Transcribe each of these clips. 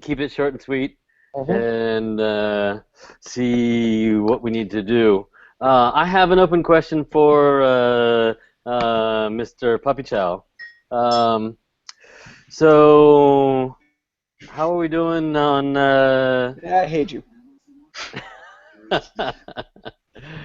keep it short and sweet, Mm-hmm. and see what we need to do. I have an open question for Mr. Puppy Chow. Um, so, how are we doing on? I hate you.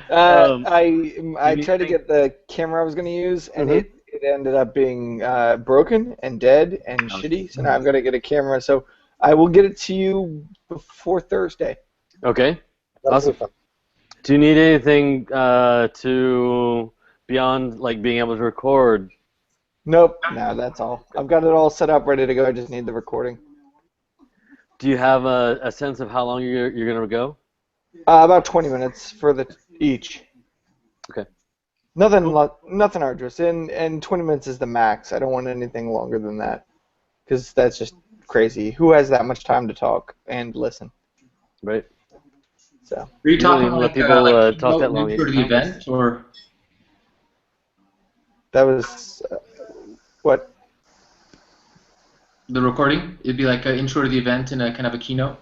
Um, I you need tried to anything? get the camera I was going to use, and Mm-hmm. it ended up being broken and dead and shitty. So now I've got to get a camera. So I will get it to you before Thursday. Okay, That'll be awesome. fun. Do you need anything to beyond like being able to record? Nope. No, that's all. I've got it all set up, ready to go. I just need the recording. Do you have a sense of how long you're gonna go? About 20 minutes for the each. Okay. Nothing, Cool. nothing arduous. And 20 minutes is the max. I don't want anything longer than that, because that's just crazy. Who has that much time to talk and listen? Right. So Are you You don't talking even let like people talk keynote that long intro to the anyhow. event, or that was what? the recording? It'd be like an intro to the event and a kind of a keynote.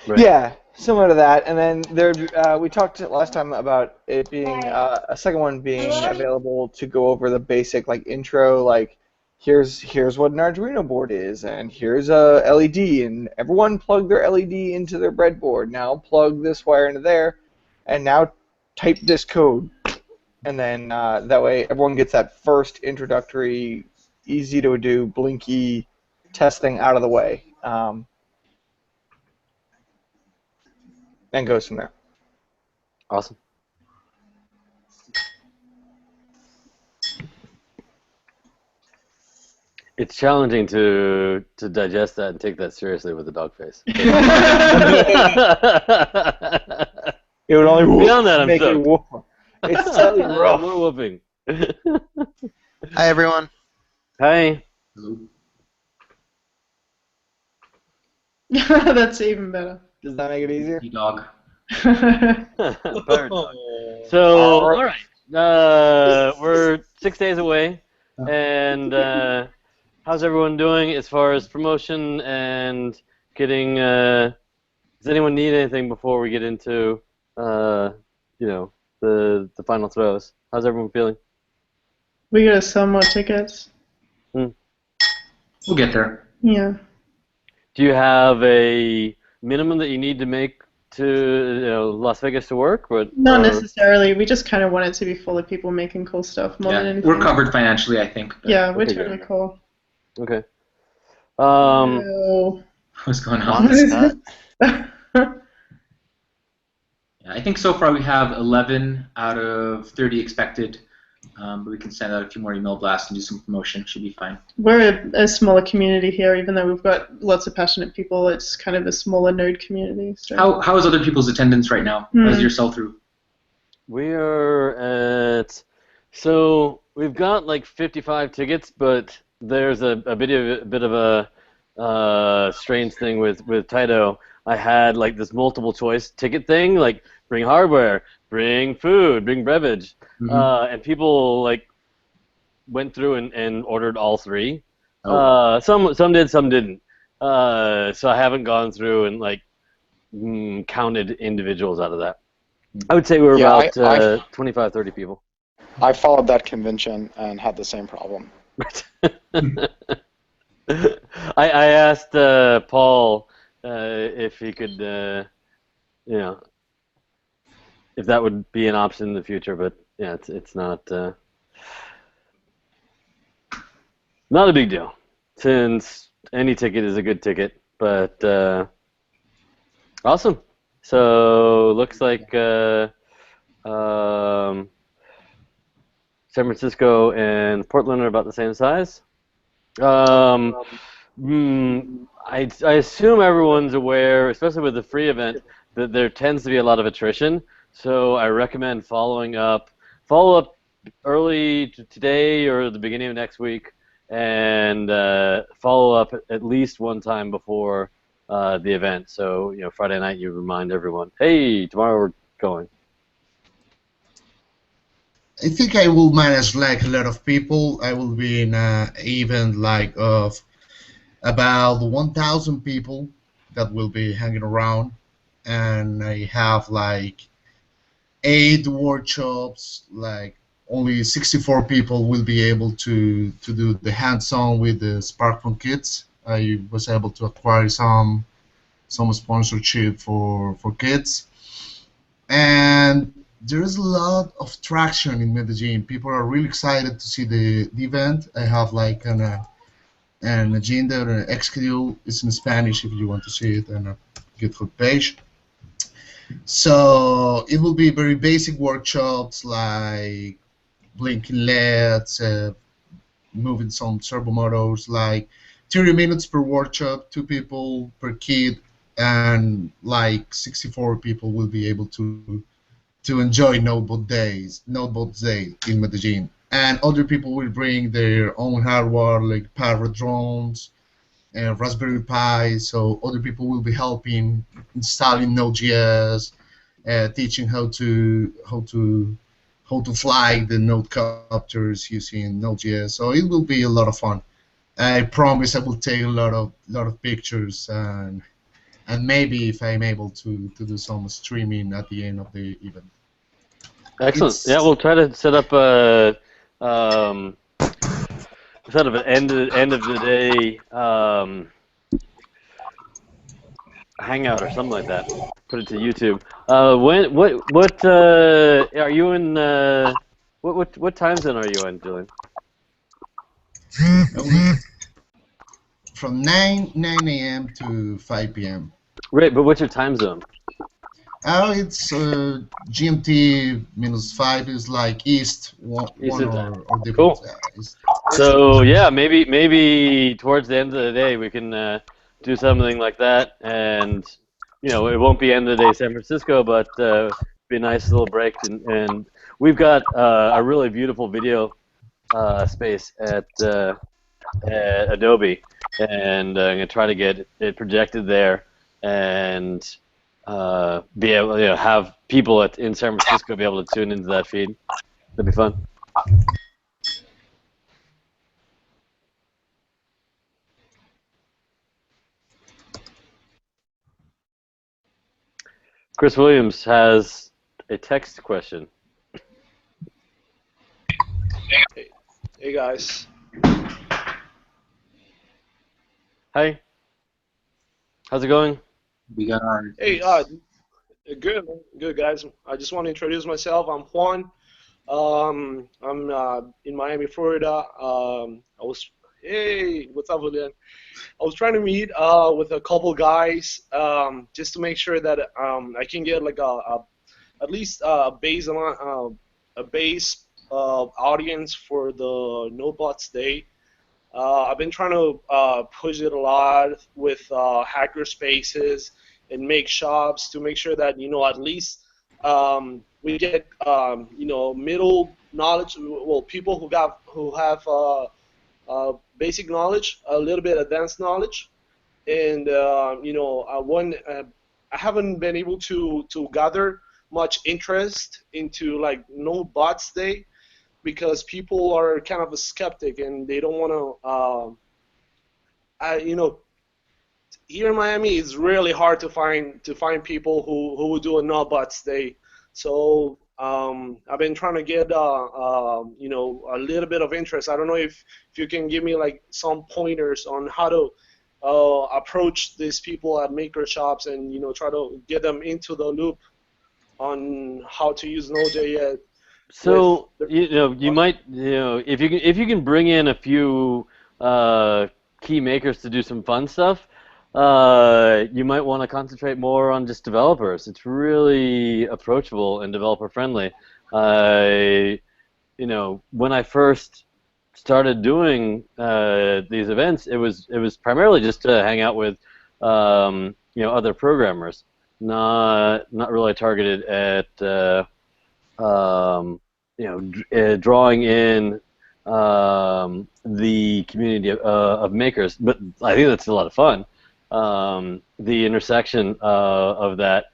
Right. Yeah, similar to that. And then there, we talked last time about it being a second one being available to go over the basic like intro, like here's what an Arduino board is, and here's a LED, and everyone plug their LED into their breadboard. Now plug this wire into there, and now type this code, and then that way everyone gets that first introductory, easy to do, blinky testing out of the way. And goes from there. Awesome. It's challenging to digest that and take that seriously with a dog face. It would only Beyond that, I'm make it stoked. whoop. It's totally rough. More whooping. Hi, everyone. Hi. That's even better. Does that make it easier? Dog. Pirate dog. So, all right. We're 6 days away, and how's everyone doing as far as promotion and getting? Does anyone need anything before we get into, the final throws? How's everyone feeling? We gotta sell more tickets. We'll get there. Yeah. Do you have a minimum that you need to make to Las Vegas to work? But Not necessarily. We just kind of want it to be full of people making cool stuff more than anything. We're covered financially, I think. Yeah, we're Okay, totally good. cool. Okay. So, What's going on? What is that? Yeah, I think so far we have 11 out of 30 expected, but we can send out a few more email blasts and do some promotion. Should be fine. we're a smaller community here, even though we've got lots of passionate people. It's kind of a smaller node community. So. How is other people's attendance right now? How's your sell-through? We are at, so we've got like 55 tickets, but there's a bit of a strange thing with Taito. I had like this multiple choice ticket thing, like bring hardware, bring food, bring beverage, and people like went through and ordered all three. Some did, some didn't. So I haven't gone through and like counted individuals out of that. I would say we were about 25, 30 people. I followed that convention and had the same problem. I asked Paul if he could, if that would be an option in the future, but yeah, it's not a big deal since any ticket is a good ticket. But awesome. So looks like San Francisco and Portland are about the same size. I assume everyone's aware, especially with the free event, that there tends to be a lot of attrition. So I recommend follow up early today or the beginning of next week, and follow up at least one time before the event. So Friday night you remind everyone, hey, tomorrow we're going. I think I will manage like a lot of people. I will be in an event like of about 1,000 people. that will be hanging around, and I have like 8 workshops. Like only 64 people will be able to do the hands-on with the smartphone kits. I was able to acquire some sponsorship for kids, and there's a lot of traction in Medellin. People are really excited to see the event. I have like an agenda or an schedule. It's in Spanish if you want to see it, and a GitHub page. So it will be very basic workshops like blinking LEDs, moving some servo motors, like 30 minutes per workshop, 2 people per kid, and like 64 people will be able to enjoy NodeBots Day in Medellin. And other people will bring their own hardware, like Parrot drones and Raspberry Pi. So other people will be helping installing Node.js, teaching how to fly the Node copters using Node.js. So it will be a lot of fun. I promise I will take a lot of pictures, and maybe if I'm able to do some streaming at the end of the event. Excellent. Yeah, we'll try to set up um, sort of an end of the day hangout or something like that. Put it to YouTube. What are you in? What time zone are you in, Julian? From 9 a.m. to 5 p.m. Right, but what's your time zone? Oh, it's GMT -5 is like East one Eastern or time. different. Cool. East. So yeah, maybe towards the end of the day we can do something like that, and it won't be end of the day San Francisco, but be a nice little break, and we've got a really beautiful video space at Adobe, and I'm gonna try to get it projected there, and be able to have people in San Francisco be able to tune into that feed. That'd be fun. Chris Williams has a text question. Hey guys. Hi. How's it going? We got our. Hey, good, man. Good guys. I just want to introduce myself. I'm Juan. I'm in Miami, Florida. Hey, what's up, Julian? I was trying to meet with a couple guys just to make sure that I can get like at least a base amount, a base audience for the NodeBots Day. I've been trying to push it a lot with hacker spaces and make shops to make sure that at least we get middle knowledge, well, people who have basic knowledge, a little bit advanced knowledge, and I haven't been able to gather much interest into like NodeBots Day because people are kind of a skeptic and they don't want to. Here in Miami, it's really hard to find people who would do a NodeBots Day. So I've been trying to get a little bit of interest. I don't know if you can give me like some pointers on how to approach these people at maker shops and try to get them into the loop on how to use Node.js. So you might if you can bring in a few key makers to do some fun stuff, you might want to concentrate more on just developers. It's really approachable and developer friendly. When I first started doing these events, it was primarily just to hang out with other programmers, not really targeted at drawing in the community of makers. But I think that's a lot of fun. The intersection of that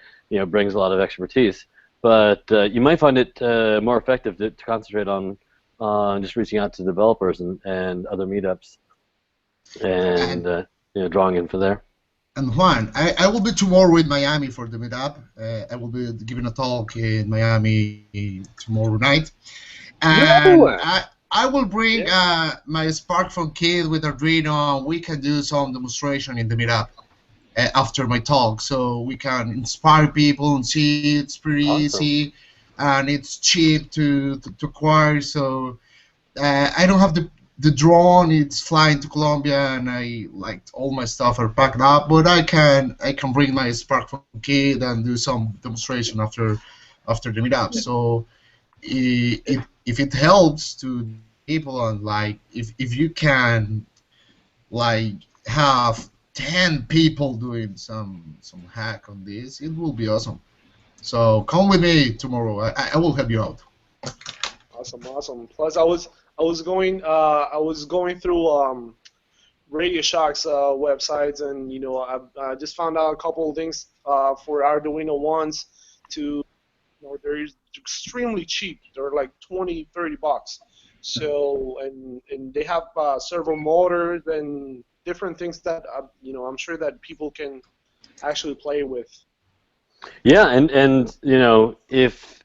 brings a lot of expertise. But you might find it more effective to concentrate on just reaching out to developers and other meetups and drawing in from there. And Juan, I will be tomorrow in Miami for the meetup. I will be giving a talk in Miami tomorrow night. And No. I will bring my SparkFun kit with Arduino. We can do some demonstration in the meetup after my talk, so we can inspire people and see it's pretty Awesome. easy and it's cheap to acquire. So I don't have the drone. It's flying to Colombia, and I like all my stuff are packed up. But I can bring my SparkFun kit and do some demonstration after the meetup. So if it helps to people, and like if you can like have 10 people doing some hack on this, it will be awesome. So come with me tomorrow. I will help you out. Awesome. Plus, I was going through Radio Shack's websites, and I just found out a couple of things for Arduino ones. They're extremely cheap. They're like $20-$30. So and they have servo motors and different things that I'm sure that people can actually play with. Yeah, and if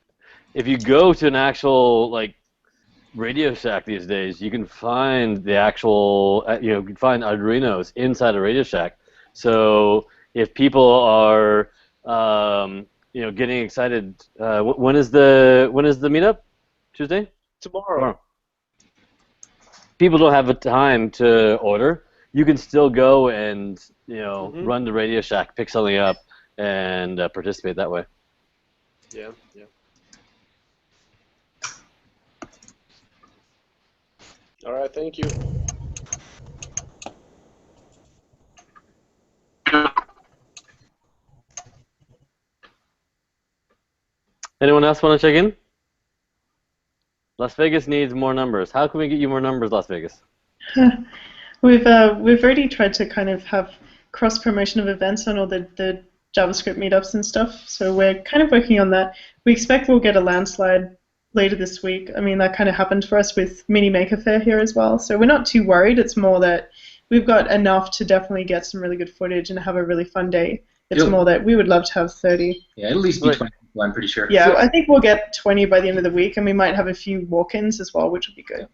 you go to an actual like Radio Shack these days, you can find the actual you can find Arduinos inside a Radio Shack. So if people are getting excited, when is the meetup? Tuesday? Tomorrow. People don't have a time to order. You can still go and run the Radio Shack, pick something up, and participate that way. Yeah. All right, thank you. Anyone else want to check in? Las Vegas needs more numbers. How can we get you more numbers, Las Vegas? We've already tried to kind of have cross promotion of events on all the JavaScript meetups and stuff. So we're kind of working on that. We expect we'll get a landslide later this week. I mean, that kind of happened for us with Mini Maker Faire here as well. So we're not too worried. It's more that we've got enough to definitely get some really good footage and have a really fun day. It's more that we would love to have 30. Yeah, at least be 20 people, I'm pretty sure. Yeah, I think we'll get 20 by the end of the week, and we might have a few walk-ins as well, which would be good.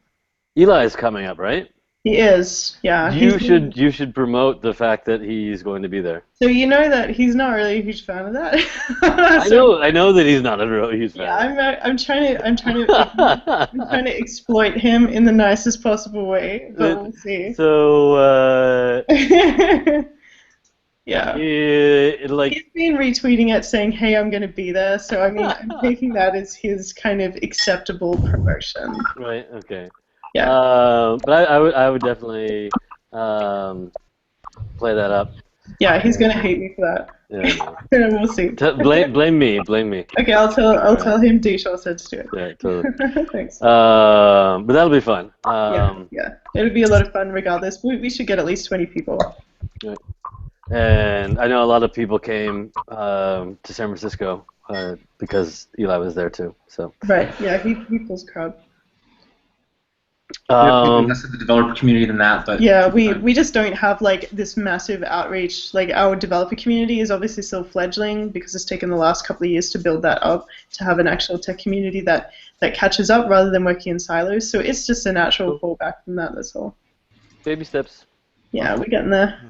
Eli's coming up, right? He is, yeah. You should promote the fact that he's going to be there. So you know that he's not really a huge fan of that. I know that he's not a real huge fan. Yeah, I'm trying to exploit him in the nicest possible way, but we'll see. So yeah. Like he's been retweeting it saying, "Hey, I'm going to be there." So I mean, I'm taking that as his kind of acceptable promotion. Right. Okay. Yeah. But I would definitely play that up. Yeah, he's gonna hate me for that. Yeah. We'll see. Blame me. Okay, I'll tell him D-Shaw said to do it. Yeah, totally. Thanks. But that'll be fun. Yeah, it'll be a lot of fun regardless. We should get at least 20 people. Right. And I know a lot of people came to San Francisco because Eli was there too. So. Right. Yeah, he pulls a crowd. Less of the developer community than that, but yeah, we just don't have like this massive outreach. Like our developer community is obviously still fledgling because it's taken the last couple of years to build that up to have an actual tech community that catches up rather than working in silos. So it's just a natural fallback from that. That's all. Baby steps. Yeah, we're getting there.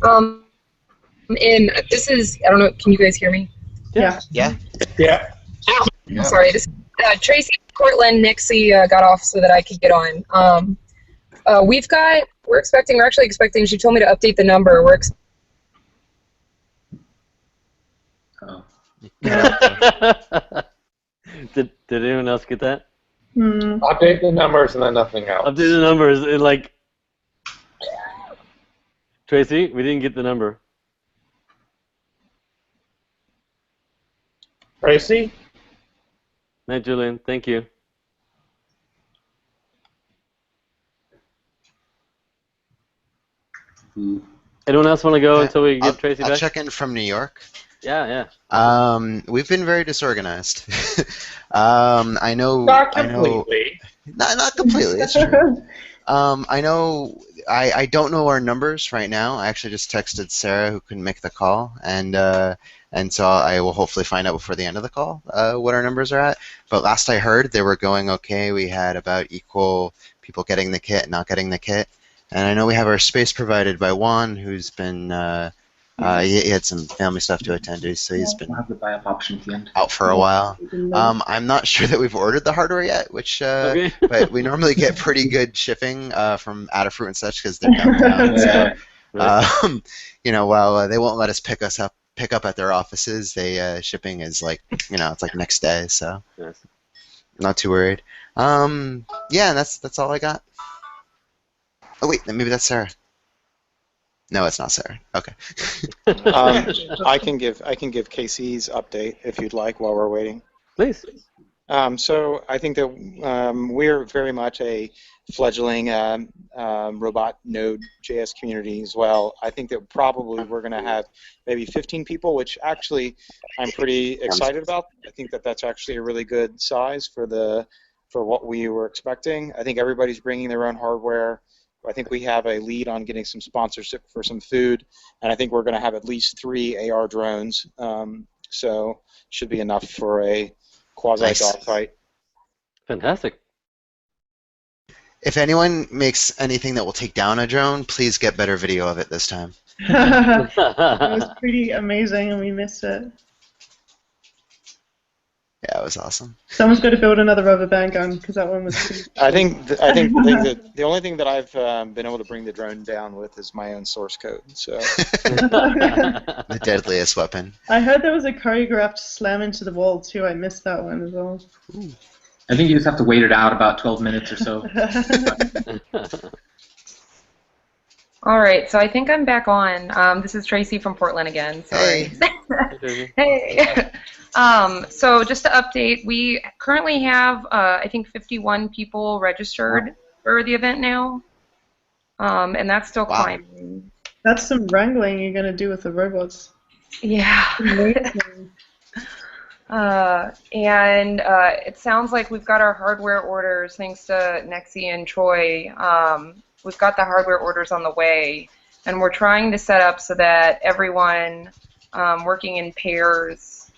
And this is, I don't know, can you guys hear me? Yeah. Yeah. I'm sorry, this Tracy, Cortland, Nixie got off so that I could get on. We're actually expecting, she told me to update the number. Did anyone else get that? Update the numbers and then nothing else. Update the numbers and like Tracy, we didn't get the number. Tracy? Night, Julian. Thank you. Anyone else want to go until we get Tracy back? I'll check in from New York. Yeah. We've been very disorganized. I know. Not completely. Not completely. It's true. I know I don't know our numbers right now. I actually just texted Sarah who couldn't make the call, and so I will hopefully find out before the end of the call what our numbers are at. But last I heard, they were going okay. We had about equal people getting the kit, not getting the kit, and I know we have our space provided by Juan, who's been he had some family stuff to attend to, so he's been We'll have the buy-up option at the end. out for a while. I'm not sure that we've ordered the hardware yet, Okay. but we normally get pretty good shipping from Adafruit and such because they're downtown. So, while they won't let us pick up at their offices, they shipping is like it's like next day. So, Yes. not too worried. Yeah, and that's all I got. Oh wait, maybe that's Sarah. No, it's not Sarah. Okay. I can give Casey's update if you'd like while we're waiting. Please. So I think that we're very much a fledgling robot Node.js community as well. I think that probably we're going to have maybe 15 people, which actually I'm pretty excited about. I think that that's actually a really good size for what we were expecting. I think everybody's bringing their own hardware. I think we have a lead on getting some sponsorship for some food, and I think we're going to have at least 3 AR drones. So should be enough for a quasi-dogfight. Fantastic. If anyone makes anything that will take down a drone, please get better video of it this time. It was pretty amazing, and we missed it. Yeah, it was awesome. Someone's got to build another rubber band gun because that one was pretty... I think the only thing that I've been able to bring the drone down with is my own source code. So The deadliest weapon. I heard there was a choreographed slam into the wall too. I missed that one as well. Ooh. I think you just have to wait it out about 12 minutes or so. All right, so I think I'm back on. This is Tracy from Portland again. Sorry. Hey. Hey. So just to update, we currently have I think 51 people registered for the event now, and that's still climbing. That's some wrangling you're gonna do with the robots. Yeah. And it sounds like we've got our hardware orders thanks to Nexi and Troy. We've got the hardware orders on the way, and we're trying to set up so that everyone working in pairs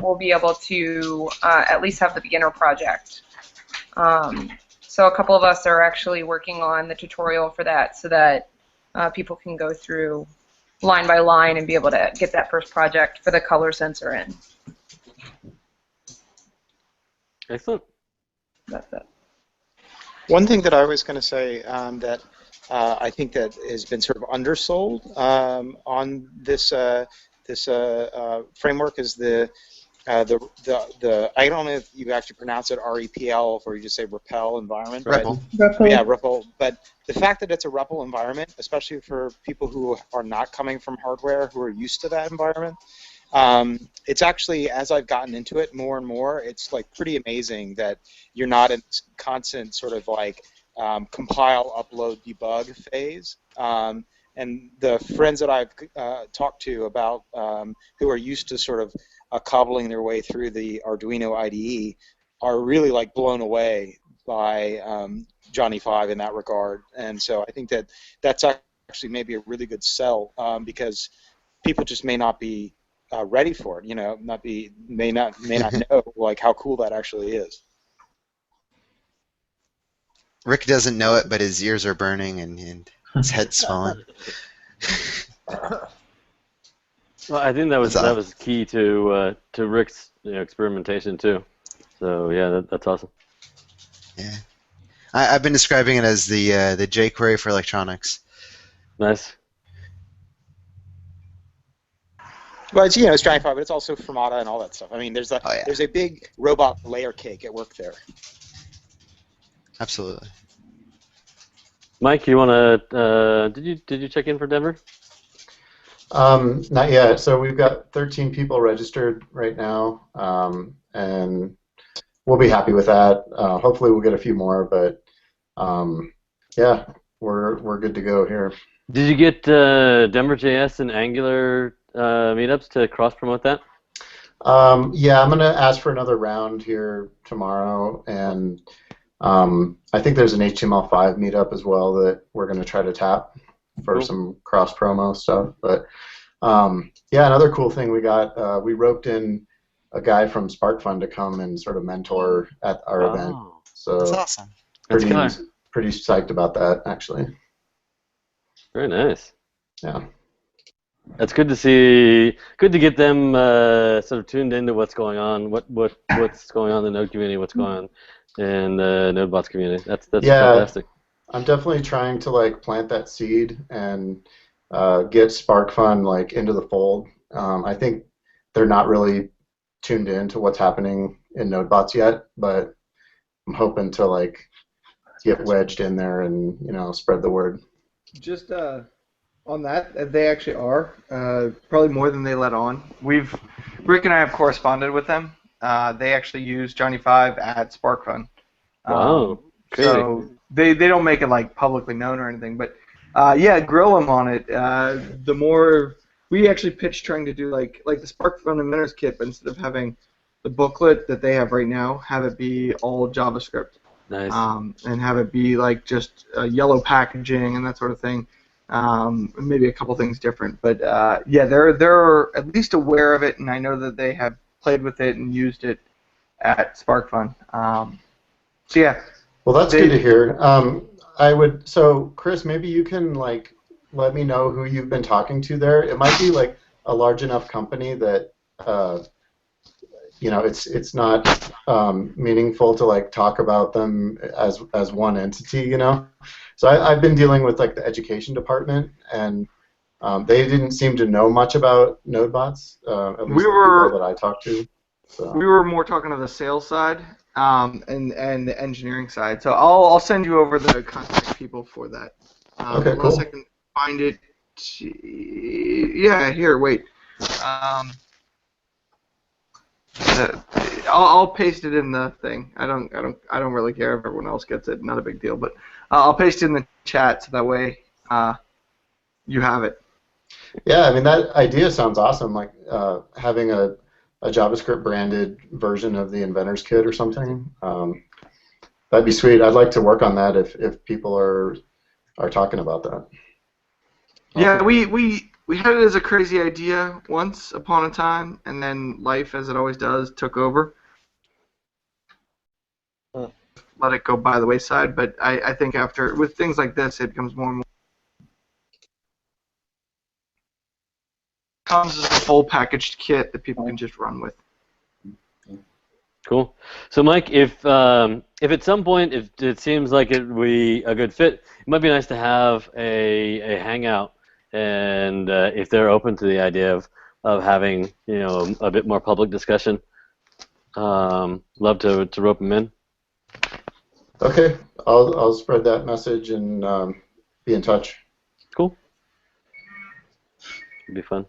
will be able to at least have the beginner project. So a couple of us are actually working on the tutorial for that so that people can go through line by line and be able to get that first project for the color sensor in. Excellent. That's it. one thing that I was going to say that I think that has been sort of undersold on this framework is the I don't know if you actually pronounce it REPL or you just say Repl environment. Repl. Yeah, Repl. But the fact that it's a Repl environment, especially for people who are not coming from hardware, who are used to that environment, it's actually, as I've gotten into it more and more, it's like pretty amazing that you're not in this constant sort of like compile, upload, debug phase. And the friends that I've talked to about who are used to sort of cobbling their way through the Arduino IDE are really like blown away by Johnny 5 in that regard. And so I think that that's actually maybe a really good sell because people just may not be ready for it. You know, may not know like how cool that actually is. Rick doesn't know it, but his ears are burning and his head's swelling. Well, I think that was key to Rick's experimentation too. So yeah, that's awesome. Yeah, I've been describing it as the jQuery for electronics. Nice. Well, it's it's Johnny 5, but it's also Fermata and all that stuff. I mean, there's a big robot layer cake at work there. Absolutely. Mike, you want to? Did you check in for Denver? Not yet. So we've got 13 people registered right now, and we'll be happy with that. Hopefully, we'll get a few more, but yeah, we're good to go here. Did you get Denver.js and Angular meetups to cross promote that? Yeah, I'm gonna ask for another round here tomorrow, and I think there's an HTML5 meetup as well that we're going to try to tap for Cool. some cross promo stuff. But yeah, another cool thing we got, we roped in a guy from SparkFun to come and sort of mentor at our event. Oh, That's So awesome. that's pretty killer. pretty psyched about that actually. Very nice. Yeah. That's good to see. Good to get them sort of tuned into what's going on, what's going on in the Node community, what's going on in the NodeBots community. That's Yeah, fantastic. I'm definitely trying to like plant that seed and get SparkFun like into the fold. I think they're not really tuned in to what's happening in NodeBots yet, but I'm hoping to like get wedged in there and spread the word. Just on that, they actually are probably more than they let on. Rick and I have corresponded with them. They actually use Johnny Five at SparkFun. Wow, crazy. So they don't make it like publicly known or anything, but yeah, grill them on it. The more we actually pitched trying to do like the SparkFun Inventors Kit, but instead of having the booklet that they have right now, have it be all JavaScript. Nice. And have it be like just yellow packaging and that sort of thing. Maybe a couple things different, but yeah, they're at least aware of it, and I know that they have played with it and used it at SparkFun. So yeah. Well, that's good to hear. So Chris, maybe you can like let me know who you've been talking to there. It might be like a large enough company that it's not meaningful to like talk about them as one entity, So I've been dealing with like the education department, and they didn't seem to know much about NodeBots, at least the people that I talked to. So. We were more talking to the sales side and the engineering side. So I'll send you over the contact people for that. Okay, unless cool. I can find it. Yeah, here, wait. I'll paste it in the thing. I don't really care if everyone else gets it. Not a big deal, but I'll paste it in the chat so that way you have it. Yeah, I mean that idea sounds awesome. Like having a JavaScript branded version of the Inventor's Kit or something. That'd be sweet. I'd like to work on that if people are talking about that. Yeah, we had it as a crazy idea once upon a time, and then life, as it always does, took over. Let it go by the wayside, but I think with things like this, it becomes more and more. Comes as a full packaged kit that people can just run with. Cool. So Mike, if at some point if it seems like it would be a good fit, it might be nice to have a hangout, and if they're open to the idea of having a bit more public discussion, love to rope them in. Okay, I'll spread that message and be in touch. Cool. It'd be fun.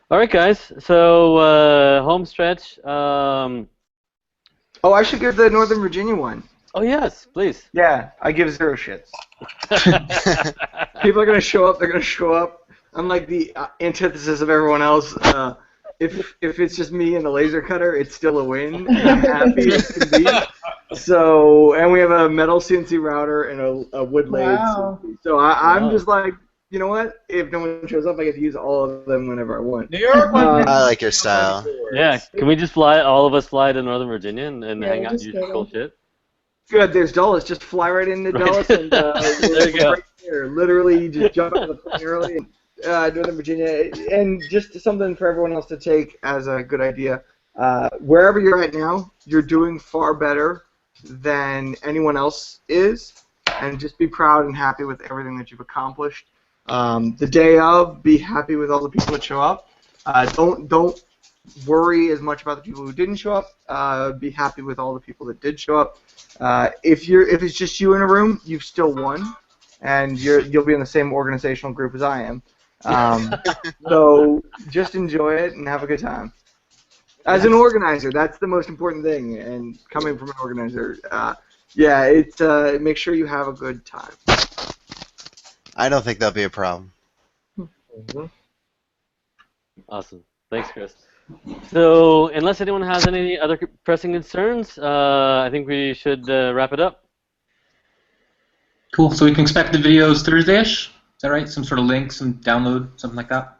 All right, guys. So home stretch. Oh, I should give the Northern Virginia one. Oh yes, please. Yeah, I give 0 shits. People are gonna show up. They're gonna show up. Unlike the antithesis of everyone else. If it's just me and a laser cutter, it's still a win. And I'm happy as can be. So, and we have a metal CNC router and a wood lathe. Wow. So I'm just like, you know what? If no one shows up, I get to use all of them whenever I want. New York. I like your style. Yeah. Can we just all of us fly to Northern Virginia and hang out and just use go cool there. shit? Good. There's Dulles. Just fly right into Right. Dulles, and There you go. right there. Literally, you just jump out of the plane early. Northern Virginia, and just something for everyone else to take as a good idea. Wherever you're at now, you're doing far better than anyone else is, and just be proud and happy with everything that you've accomplished. The day of, be happy with all the people that show up. Don't worry as much about the people who didn't show up. Be happy with all the people that did show up. If it's just you in a room, you've still won, and you'll be in the same organizational group as I am. So just enjoy it and have a good time. As an organizer, that's the most important thing. And coming from an organizer, make sure you have a good time. I don't think that'll be a problem. Awesome. Thanks, Chris. So, unless anyone has any other pressing concerns, I think we should wrap it up. Cool. So we can expect the videos Thursday-ish? Is that right? Some sort of link, some download, something like that?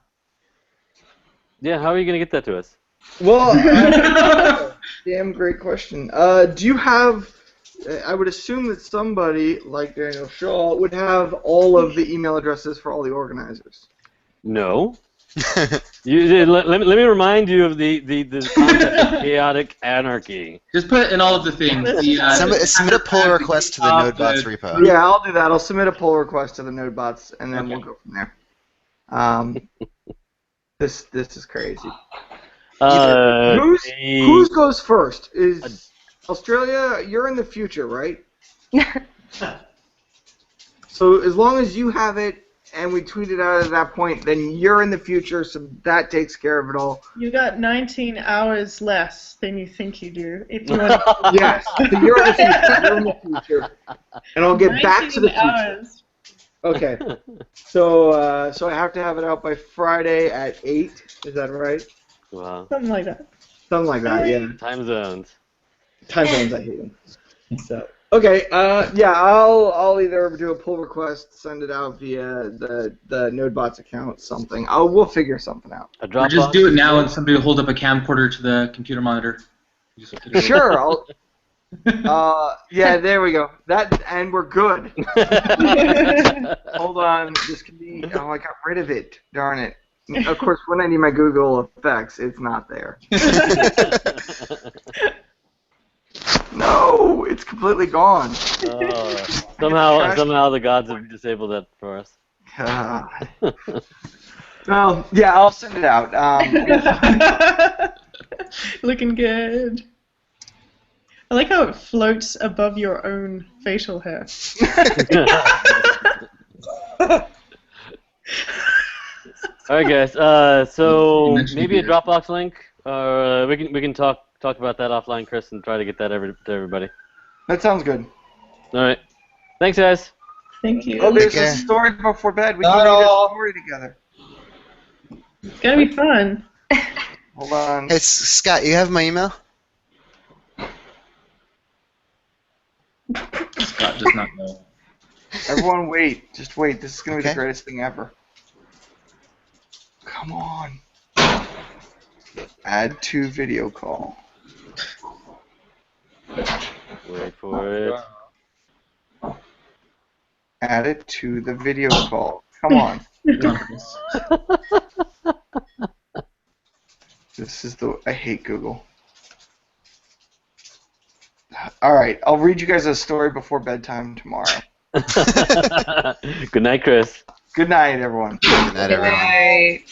Yeah, how are you going to get that to us? Well, damn great question. Do you have? I would assume that somebody like Daniel Shaw would have all of the email addresses for all the organizers. No. Let me remind you of the concept of chaotic anarchy. Just put it in all of the things. Submit a pull request to the NodeBots repo. Yeah, I'll do that. I'll submit a pull request to the NodeBots, and then we'll go from there. This is crazy. Whose goes first? Is Australia? You're in the future, right? So as long as you have it and we tweet it out at that point, then you're in the future, so that takes care of it all. You got 19 hours less than you think you do. If you want Yes, so you're in the future. You're in the future, and I'll get back to the future. hours. Okay. So I have to have it out by Friday at 8. Is that right? Wow. Something like that. Something like that. Yeah. Time zones. Time zones, I hate them. So. Okay, yeah, I'll either do a pull request, send it out via the NodeBots account, something. We'll figure something out. Or just do it now and somebody will hold up a camcorder to the computer monitor. Sure, yeah, there we go. And we're good. Hold on, this can be. Oh, I got rid of it. Darn it. Of course, when I need my Google effects, it's not there. No, it's completely gone. Somehow the gods have disabled that for us. Well, yeah, I'll send it out. Looking good. I like how it floats above your own facial hair. All right, guys. So maybe a Dropbox link, or we can talk about that offline, Chris, and try to get that to everybody. That sounds good. All right. Thanks, guys. Thank you. Oh, there's a story before bed. We can read a story together. It's gonna be fun. Hold on. Hey, Scott, you have my email? Scott does not know. Everyone, wait. Just wait. This is gonna be the greatest thing ever. Come on. Add to video call. Wait for it. Add it to the video call. Come on. This is I hate Google. Alright, I'll read you guys a story before bedtime tomorrow. Good night, Chris. Good night, everyone. Good night, everyone. Right.